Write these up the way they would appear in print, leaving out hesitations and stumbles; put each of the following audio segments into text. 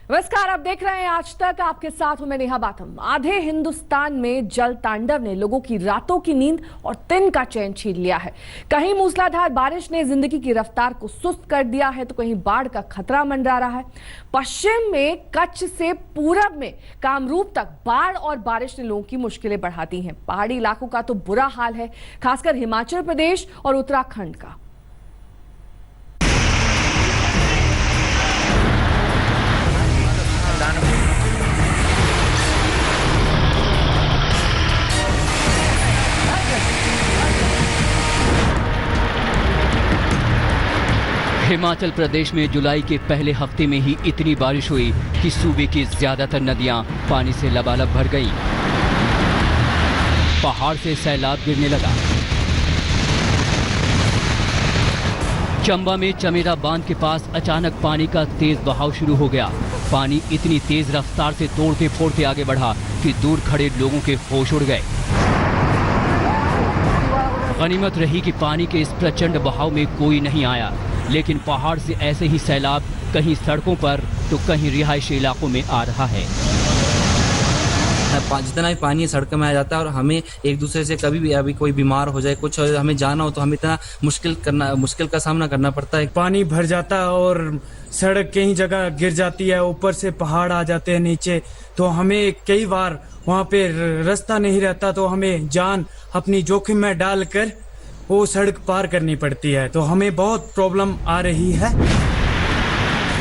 नमस्कार, आप देख रहे हैं आज तक। आपके साथ हूं मैं नेहा बाथम। आधे हिंदुस्तान में जल तांडव ने लोगों की रातों की नींद और दिन का चैन छीन लिया है। कहीं मूसलाधार बारिश ने जिंदगी की रफ्तार को सुस्त कर दिया है तो कहीं बाढ़ का खतरा मंडरा रहा है। पश्चिम में कच्छ से पूरब में कामरूप तक बाढ़ और बारिश ने लोगों की मुश्किलें बढ़ा दी हैं। पहाड़ी इलाकों का तो बुरा हाल है, खासकर हिमाचल प्रदेश और उत्तराखंड का। हिमाचल प्रदेश में जुलाई के पहले हफ्ते में ही इतनी बारिश हुई कि सूबे की ज्यादातर नदियां पानी से लबालब भर गईं। पहाड़ से सैलाब गिरने लगा। चंबा में चमेरा बांध के पास अचानक पानी का तेज बहाव शुरू हो गया। पानी इतनी तेज रफ्तार से तोड़ते फोड़ते आगे बढ़ा कि दूर खड़े लोगों के होश उड़ गए। गनीमत रही कि पानी के इस प्रचंड बहाव में कोई नहीं आया, लेकिन पहाड़ से ऐसे ही सैलाब कहीं सड़कों पर तो कहीं रिहायशी इलाकों में आ रहा है। जितना भी पानी सड़क में आ जाता है और हमें एक दूसरे से कभी भी अभी कोई बीमार हो जाए, कुछ हमें जाना हो तो हमें इतना मुश्किल का सामना करना पड़ता है। पानी भर जाता है और सड़क कई जगह गिर जाती है, ऊपर से पहाड़ आ जाते हैं नीचे, तो हमें कई बार वहाँ पे रास्ता नहीं रहता तो हमें जान अपनी जोखिम में डालकर वो सड़क पार करनी पड़ती है, तो हमें बहुत प्रॉब्लम आ रही है।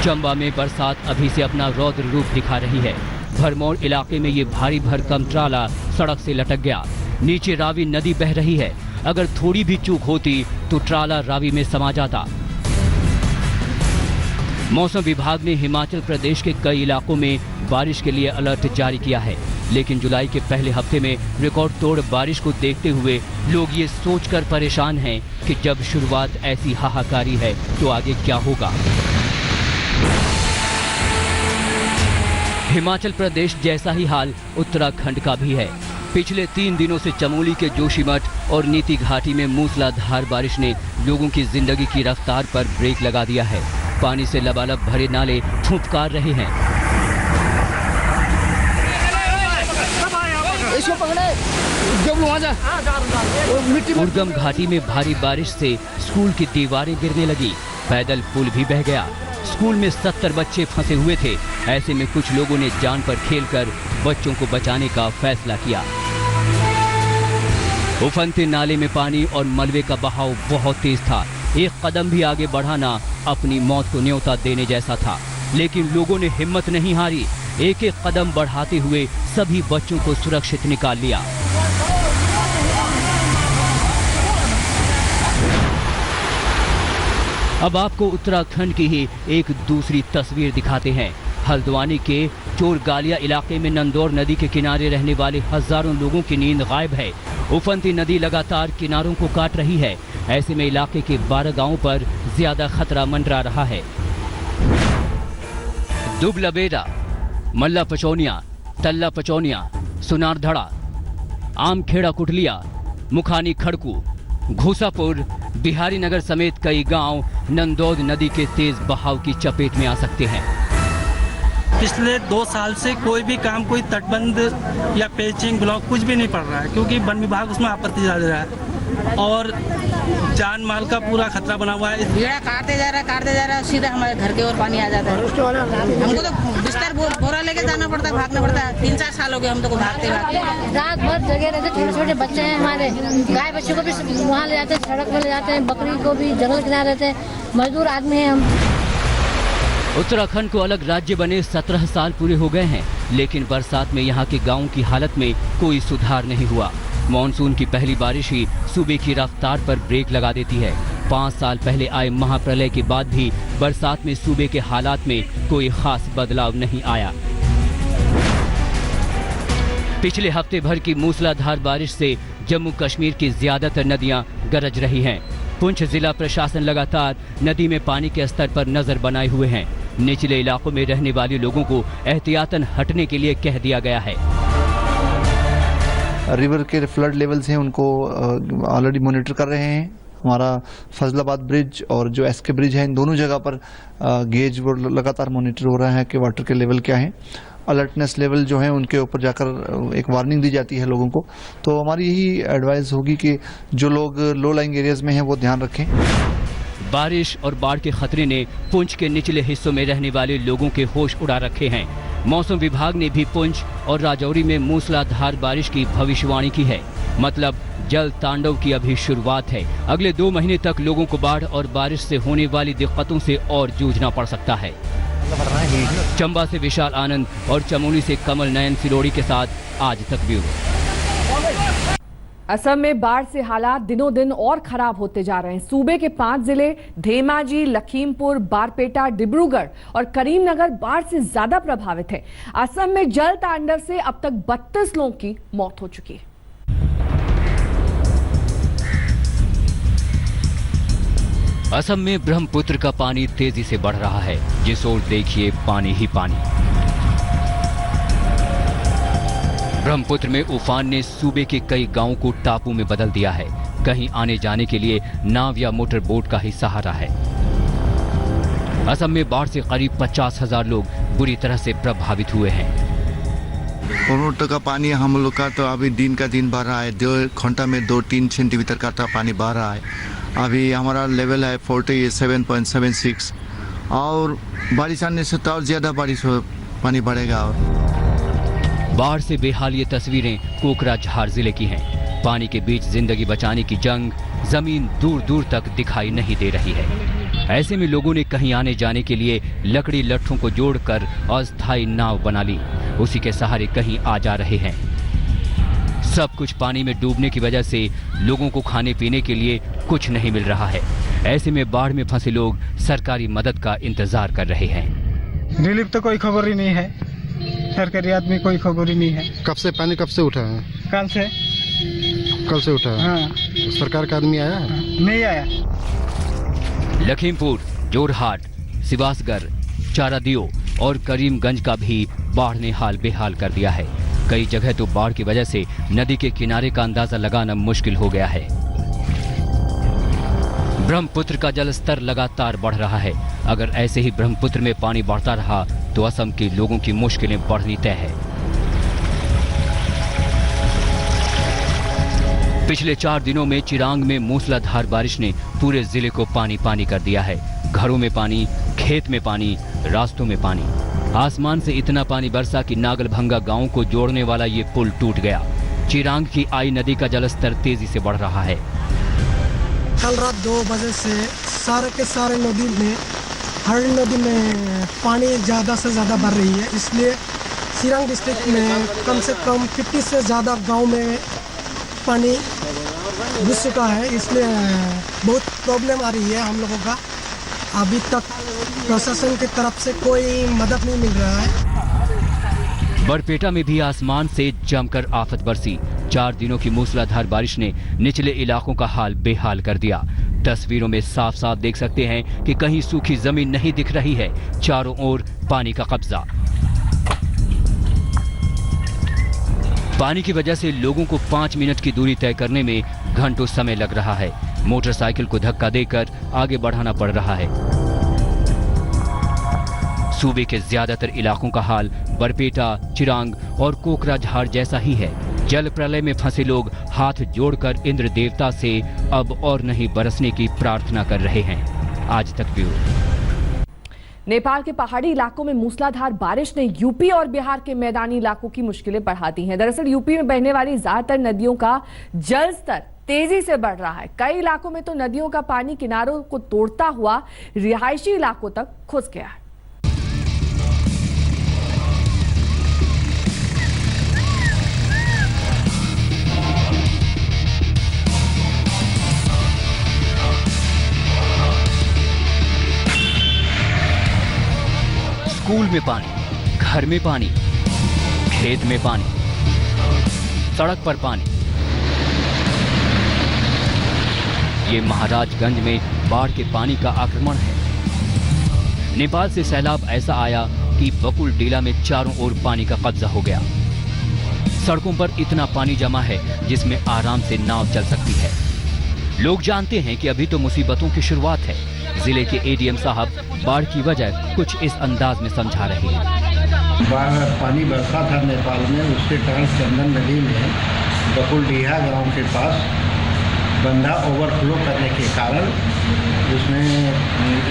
चंबा में बरसात अभी से अपना रौद्र रूप दिखा रही है। भरमौर इलाके में ये भारी भरकम ट्राला सड़क से लटक गया। नीचे रावी नदी बह रही है। अगर थोड़ी भी चूक होती तो ट्राला रावी में समा जाता। मौसम विभाग ने हिमाचल प्रदेश के कई इलाकों में बारिश के लिए अलर्ट जारी किया है, लेकिन जुलाई के पहले हफ्ते में रिकॉर्ड तोड़ बारिश को देखते हुए लोग ये सोचकर परेशान हैं कि जब शुरुआत ऐसी हाहाकारी है तो आगे क्या होगा। हिमाचल प्रदेश जैसा ही हाल उत्तराखंड का भी है। पिछले 3 दिनों से चमोली के जोशीमठ और नीति घाटी में मूसलाधार बारिश ने लोगों की जिंदगी की रफ्तार पर ब्रेक लगा दिया है। पानी से लबालब भरे नाले फुफकार रहे हैं। उर्गम घाटी में भारी बारिश से स्कूल की दीवारें गिरने लगी। पैदल पुल भी बह गया। स्कूल में 70 बच्चे फंसे हुए थे। ऐसे में कुछ लोगों ने जान पर खेलकर बच्चों को बचाने का फैसला किया। उफनते नाले में पानी और मलबे का बहाव बहुत तेज था। एक कदम भी आगे बढ़ाना अपनी मौत को न्योता देने जैसा था, लेकिन लोगों ने हिम्मत नहीं हारी। एक एक कदम बढ़ाते हुए सभी बच्चों को सुरक्षित निकाल लिया। अब आपको उत्तराखंड की ही एक दूसरी तस्वीर दिखाते हैं। हल्द्वानी के चोरगालिया इलाके में नंदौर नदी के किनारे रहने वाले हजारों लोगों की नींद गायब है। उफनती नदी लगातार किनारों को काट रही है। ऐसे में इलाके के 12 गांवों पर ज्यादा खतरा मंडरा रहा है। दुबलबेरा, मल्ला पचौनिया, तल्ला पचौनिया, सुनारधड़ा, आमखेड़ा कुटलिया, मुखानी खड़कू, घूसापुर, बिहारी नगर समेत कई गांव नंदौद नदी के तेज बहाव की चपेट में आ सकते हैं। पिछले 2 साल से कोई भी काम, कोई तटबंध या पेचिंग ब्लॉक कुछ भी नहीं पड़ रहा है, क्योंकि वन विभाग उसमें आपत्ति डाल रहा है और जान माल का पूरा खतरा बना हुआ है। बेड़ा काटते जा रहा है, सीधा हमारे घर के ओर पानी आ जाता है। हमको तो बिस्तर बोरा लेके जाना पड़ता है, भागना पड़ता है। 3-4 साल हो गए हम तो भागते रात भर जगह रहते। छोटे छोटे बच्चे हैं हमारे, गाय बच्चे को भी वहाँ ले जाते हैं, सड़क पर ले जाते हैं, बकरी को भी जंगल किनारे रहते हैं। मजदूर आदमी है हम। उत्तराखंड को अलग राज्य बने 17 साल पूरे हो गए हैं, लेकिन बरसात में यहाँ के गांवों की हालत में कोई सुधार नहीं हुआ। मॉनसून की पहली बारिश ही सूबे की रफ्तार पर ब्रेक लगा देती है। 5 साल पहले आए महाप्रलय के बाद भी बरसात में सूबे के हालात में कोई खास बदलाव नहीं आया। पिछले हफ्ते भर की मूसलाधार बारिश से जम्मू कश्मीर की ज्यादातर नदियां गरज रही हैं। पुंछ जिला प्रशासन लगातार नदी में पानी के स्तर पर नजर बनाए हुए हैं। निचले इलाकों में रहने वाले लोगों को एहतियातन हटने के लिए कह दिया गया है। रिवर के फ्लड लेवल्स हैं उनको ऑलरेडी मॉनिटर कर रहे हैं हमारा फजलाबाद ब्रिज और जो एसके ब्रिज है, इन दोनों जगह पर गेज वो लगातार मॉनिटर हो रहा है कि वाटर के लेवल क्या है। अलर्टनेस लेवल जो है उनके ऊपर जाकर एक वार्निंग दी जाती है लोगों को। तो हमारी यही एडवाइस होगी कि जो लोग लो लाइंग एरियाज में हैं वो ध्यान रखें। बारिश और बाढ़ के खतरे ने पुंछ के निचले हिस्सों में रहने वाले लोगों के होश उड़ा रखे हैं। मौसम विभाग ने भी पुंछ और राजौरी में मूसलाधार बारिश की भविष्यवाणी की है। मतलब जल तांडव की अभी शुरुआत है। अगले 2 महीने तक लोगों को बाढ़ और बारिश से होने वाली दिक्कतों से और जूझना पड़ सकता है। चंबा से विशाल आनंद और चमोली से कमल नयन सिलोड़ी के साथ आज तक ब्यूरो। असम में बाढ़ से हालात दिनों दिन और खराब होते जा रहे हैं। सूबे के 5 जिले धेमाजी, लखीमपुर, बारपेटा, डिब्रूगढ़ और करीमनगर बाढ़ से ज्यादा प्रभावित है। असम में जल तांडव से अब तक 32 लोगों की मौत हो चुकी है। असम में ब्रह्मपुत्र का पानी तेजी से बढ़ रहा है। जिस ओर देखिए पानी ही पानी। ब्रह्मपुत्र में उफान ने सूबे के कई गांवों को टापू में बदल दिया है। कहीं आने जाने के लिए नाव या मोटर बोट का ही सहारा है। असम में बाढ़ से करीब 50,000 लोग बुरी तरह से प्रभावित हुए हैं। ब्रह्मपुत्र का पानी हम लोग का तो अभी दिन का दिन बढ़ रहा है। 2 घंटा में 2-3 सेंटीमीटर का पानी बढ़ रहा है। अभी हमारा लेवल है 47.76 और बारिश आने से तो और ज़्यादा पानी बढ़ेगा। और बाढ़ से बेहाल ये तस्वीरें कोकराझार जिले की हैं। पानी के बीच जिंदगी बचाने की जंग, जमीन दूर दूर तक दिखाई नहीं दे रही है। ऐसे में लोगों ने कहीं आने जाने के लिए लकड़ी लट्ठों को जोड़कर अस्थायी नाव बना ली। उसी के सहारे कहीं आ जा रहे हैं। सब कुछ पानी में डूबने की वजह से लोगों को खाने पीने के लिए कुछ नहीं मिल रहा है। ऐसे में बाढ़ में फंसे लोग सरकारी मदद का इंतजार कर रहे हैं। रिलीफ तो कोई खबर ही नहीं है। सरकारी आदमी कोई खबर ही नहीं है। कब से पानी कब से उठा है? कल से उठा है। हाँ। सरकार का आदमी आया है? नहीं आया। लखीमपुर, जोरहाट, सिवासगढ़, चारादियो और करीमगंज का भी बाढ़ ने हाल बेहाल कर दिया है। कई जगह तो बाढ़ की वजह से नदी के किनारे का अंदाजा लगाना मुश्किल हो गया है। ब्रह्मपुत्र का जलस्तर लगातार बढ़ रहा है। अगर ऐसे ही ब्रह्मपुत्र में पानी बढ़ता रहा तो असम के लोगों की मुश्किलें बढ़नी तय है। पिछले 4 दिनों में चिरांग में मूसलाधार बारिश ने पूरे जिले को पानी पानी कर दिया है। घरों में पानी, खेत में पानी, रास्तों में पानी। आसमान से इतना पानी बरसा कि नागलभंगा गांव को जोड़ने वाला ये पुल टूट गया। चिरांग की आई नदी का जलस्तर तेजी से बढ़ रहा है। कल रात 2 बजे से सारे के सारे नदी में, हर नदी में पानी ज़्यादा से ज़्यादा बढ़ रही है। इसलिए चिरांग डिस्ट्रिक्ट में कम से कम 50 से ज़्यादा गांव में पानी घुस चुका है। इसलिए बहुत प्रॉब्लम आ रही है हम लोगों का। अभी तक प्रशासन की तरफ से कोई मदद नहीं मिल रहा है। बरपेटा में भी आसमान से जमकर आफत बरसी। 4 दिनों की मूसलाधार बारिश ने निचले इलाकों का हाल बेहाल कर दिया। तस्वीरों में साफ साफ देख सकते हैं कि कहीं सूखी जमीन नहीं दिख रही है। चारों ओर पानी का कब्जा। पानी की वजह से लोगों को 5 मिनट की दूरी तय करने में घंटों समय लग रहा है। मोटरसाइकिल को धक्का देकर आगे बढ़ाना पड़ रहा है। सूबे के ज्यादातर इलाकों का हाल बरपेटा, चिरांग और कोकराझार जैसा ही है। जल प्रलय में फंसे लोग हाथ जोड़कर इंद्र देवता से अब और नहीं बरसने की प्रार्थना कर रहे हैं। आज तक ब्यूरो। नेपाल के पहाड़ी इलाकों में मूसलाधार बारिश ने यूपी और बिहार के मैदानी इलाकों की मुश्किलें बढ़ा दी हैं। दरअसल यूपी में बहने वाली ज्यादातर नदियों का जल स्तर तेजी से बढ़ रहा है। कई इलाकों में तो नदियों का पानी किनारों को तोड़ता हुआ रिहायशी इलाकों तक घुस गया है। स्कूल में पानी, घर में पानी, खेत में पानी, सड़क पर पानी। ये महाराजगंज में बाढ़ के पानी का आक्रमण है। नेपाल से सैलाब ऐसा आया कि बकुल डीला में चारों ओर पानी का कब्जा हो गया। सड़कों पर इतना पानी जमा है जिसमें आराम से नाव चल सकती है। लोग जानते हैं कि अभी तो मुसीबतों की शुरुआत है। जिले के एडीएम साहब बाढ़ की वजह कुछ इस अंदाज में समझा रहे हैं। पानी बरसा था नेपाल में, उसके कारण चंदन नदी में बकुलडीहा गांव के पास बंधा ओवरफ्लो करने के कारण उसमें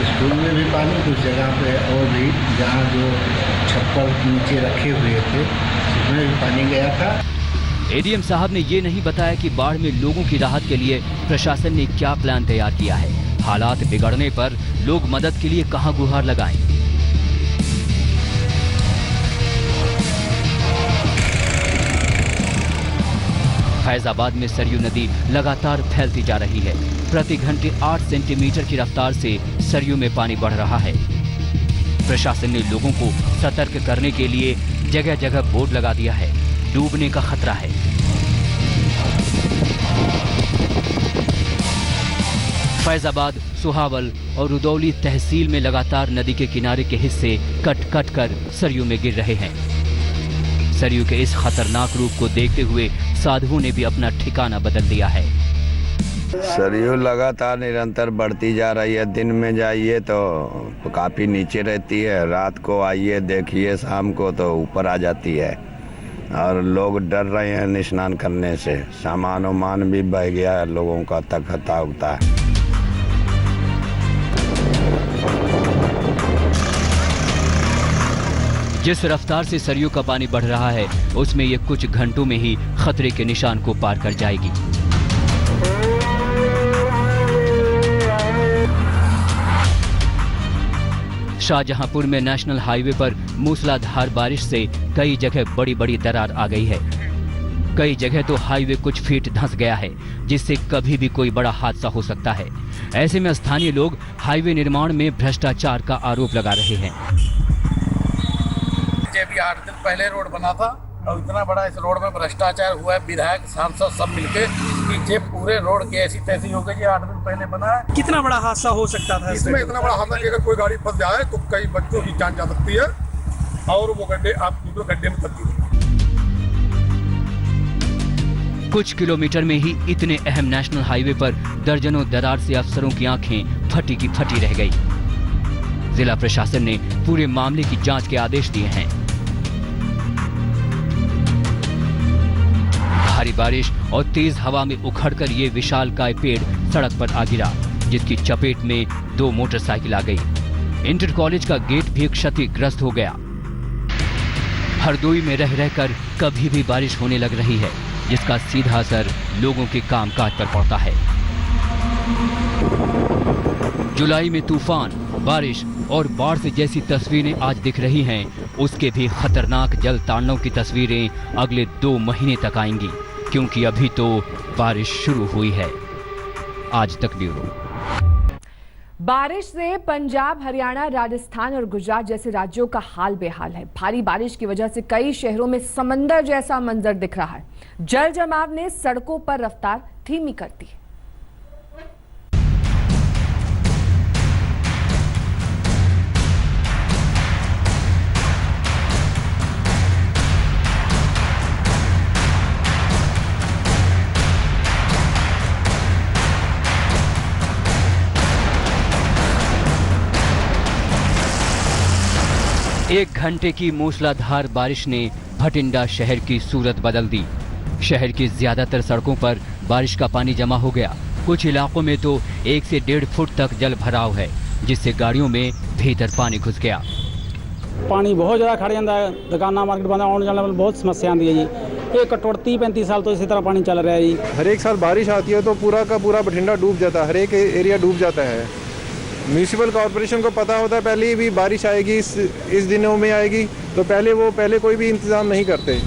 स्कूल में भी पानी, कुछ जगह पे और भी जहाँ जो छप्पर नीचे रखे हुए थे उसमें भी पानी गया था। एडीएम साहब ने ये नहीं बताया कि बाढ़ में लोगों की राहत के लिए प्रशासन ने क्या प्लान तैयार किया है। हालात बिगड़ने पर लोग मदद के लिए कहां गुहार लगाएं। फैजाबाद में सरयू नदी लगातार फैलती जा रही है। प्रति घंटे 8 सेंटीमीटर की रफ्तार से सरयू में पानी बढ़ रहा है। प्रशासन ने लोगों को सतर्क करने के लिए जगह जगह बोर्ड लगा दिया है। डूबने का खतरा है। फैजाबाद, सुहावल और रुदौली तहसील में लगातार नदी के किनारे के हिस्से कट कट कर सरयू में गिर रहे हैं। सरयू के इस खतरनाक रूप को देखते हुए साधुओं ने भी अपना ठिकाना बदल दिया है। सरयू लगातार निरंतर बढ़ती जा रही है। दिन में जाइए तो काफी नीचे रहती है, रात को आइए देखिए शाम को तो ऊपर आ जाती है और लोग डर रहे हैं स्नान करने से। सामान वामान भी बह गया है, लोगों का तकता उगता है। जिस रफ्तार से सरयू का पानी बढ़ रहा है उसमें ये कुछ घंटों में ही खतरे के निशान को पार कर जाएगी। शाहजहांपुर में नेशनल हाईवे पर मूसलाधार बारिश से कई जगह बड़ी बड़ी दरार आ गई है। कई जगह तो हाईवे कुछ फीट धंस गया है, जिससे कभी भी कोई बड़ा हादसा हो सकता है। ऐसे में स्थानीय लोग हाईवे निर्माण में भ्रष्टाचार का आरोप लगा रहे हैं। भी 8 दिन पहले रोड बना था और इतना बड़ा इस रोड में भ्रष्टाचार हुआ है, विधायक सांसद सब मिलके कि ये पूरे रोड की ऐसी तैसी हो गई। 8 दिन पहले बना है। कितना बड़ा हादसा हो सकता था इसमें? इतना बड़ा हादसा कि अगर कोई गाड़ी फंस जाए तो कई बच्चों की जान जा सकती है और वो गड्ढे में तब्दील। कुछ किलोमीटर में ही इतने अहम नेशनल हाईवे पर दर्जनों दरार से अफसरों की आंखें फटी की फटी रह गई। जिला प्रशासन ने पूरे मामले की जांच के आदेश दिए हैं। भारी बारिश और तेज हवा में उखड़कर ये विशालकाय पेड़ सड़क पर आ गिरा, जिसकी चपेट में 2 मोटरसाइकिल आ गई। इंटर कॉलेज का गेट भी क्षतिग्रस्त हो गया। हरदोई में रह रहकर कभी भी बारिश होने लग रही है, जिसका सीधा असर लोगों के कामकाज पर पड़ता है। जुलाई में तूफान, बारिश और बाढ़ से जैसी तस्वीरें आज दिख रही हैं, उसके भी खतरनाक जल तांडव की तस्वीरें अगले 2 महीने तक आएंगी, क्योंकि अभी तो बारिश शुरू हुई है। आज तक ब्यूरो। बारिश से पंजाब, हरियाणा, राजस्थान और गुजरात जैसे राज्यों का हाल बेहाल है। भारी बारिश की वजह से कई शहरों में समंदर जैसा मंजर दिख रहा है। जल जमाव ने सड़कों पर रफ्तार धीमी कर दी। एक घंटे की मूसलाधार बारिश ने भटिंडा शहर की सूरत बदल दी। शहर की ज्यादातर सड़कों पर बारिश का पानी जमा हो गया। कुछ इलाकों में तो 1 से 1.5 फुट तक जल भराव है, जिससे गाड़ियों में भीतर पानी घुस गया। पानी बहुत ज़्यादा खड़ जाता है, दुकाना मार्केट बंद आने जाने में बहुत समस्या आती है जी। एक कटोर 30-35 साल तो इसी तरह पानी चल रहा है जी। हर एक साल बारिश आती है तो पूरा का पूरा बठिंडा डूब जाता है, हर एक एरिया डूब जाता है। म्यूनिसिपल कॉर्पोरेशन को पता होता है पहले भी बारिश आएगी, इस दिनों में आएगी, तो पहले कोई भी इंतजाम नहीं करते।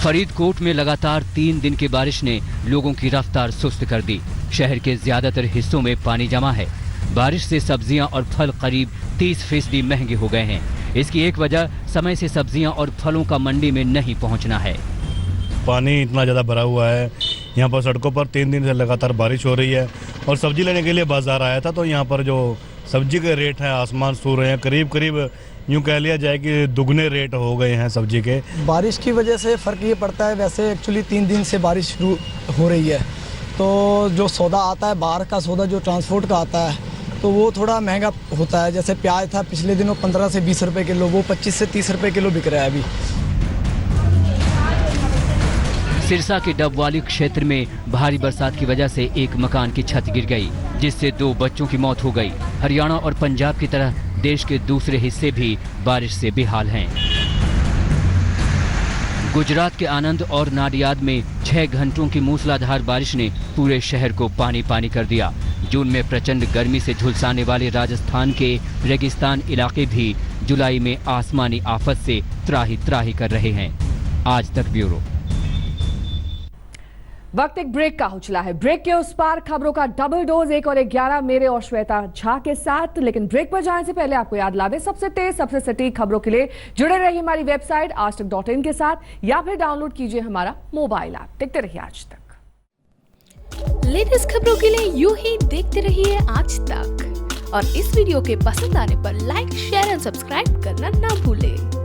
फरीदकोट में लगातार 3 दिन की बारिश ने लोगों की रफ्तार सुस्त कर दी। शहर के ज्यादातर हिस्सों में पानी जमा है। बारिश से सब्जियां और फल करीब 30% महंगे हो गए हैं। इसकी एक वजह समय से सब्जियां और फलों का मंडी में नहीं पहुंचना है। पानी इतना ज़्यादा भरा हुआ है, यहाँ पर सड़कों पर 3 दिन से लगातार बारिश हो रही है और सब्जी लेने के लिए बाजार आया था तो यहाँ पर जो सब्जी के रेट हैं आसमान छू रहे हैं। करीब यूँ कह लिया जाए कि दुगने रेट हो गए हैं सब्जी के। बारिश की वजह से फ़र्क ये पड़ता है, वैसे एक्चुअली 3 दिन से बारिश शुरू हो रही है तो जो सौदा आता है बाहर का सौदा जो ट्रांसपोर्ट का आता है तो वो थोड़ा महंगा होता है। जैसे प्याज था पिछले दिनों 15 से 20 रुपए किलो, वो 25 से 30 रुपए किलो बिक रहा है अभी। सिरसा के डबवाली क्षेत्र में भारी बरसात की वजह से एक मकान की छत गिर गई, जिससे 2 बच्चों की मौत हो गई। हरियाणा और पंजाब की तरह देश के दूसरे हिस्से भी बारिश से बेहाल हैं। गुजरात के आनंद और नाडियाद में 6 घंटों की मूसलाधार बारिश ने पूरे शहर को पानी पानी कर दिया। जून में प्रचंड गर्मी से झुलसाने वाले राजस्थान के रेगिस्तान इलाके भी जुलाई में आसमानी आफत से त्राही त्राही कर रहे हैं। आज तक ब्यूरो। वक्त एक ब्रेक का हो चला है। ब्रेक के उस पार खबरों का डबल डोज 1 और 11 मेरे और श्वेता झा के साथ। लेकिन ब्रेक पर जाने से पहले आपको याद ला दें, सबसे तेज सबसे सटीक खबरों के लिए जुड़े रहिए हमारी वेबसाइट aajtak.in के साथ या फिर डाउनलोड कीजिए हमारा मोबाइल ऐप। देखते रहिए आज तक। लेटेस्ट खबरों के लिए यूं ही देखते रहिए आज तक और इस वीडियो के पसंद आने पर लाइक, शेयर एंड सब्सक्राइब करना ना भूलें।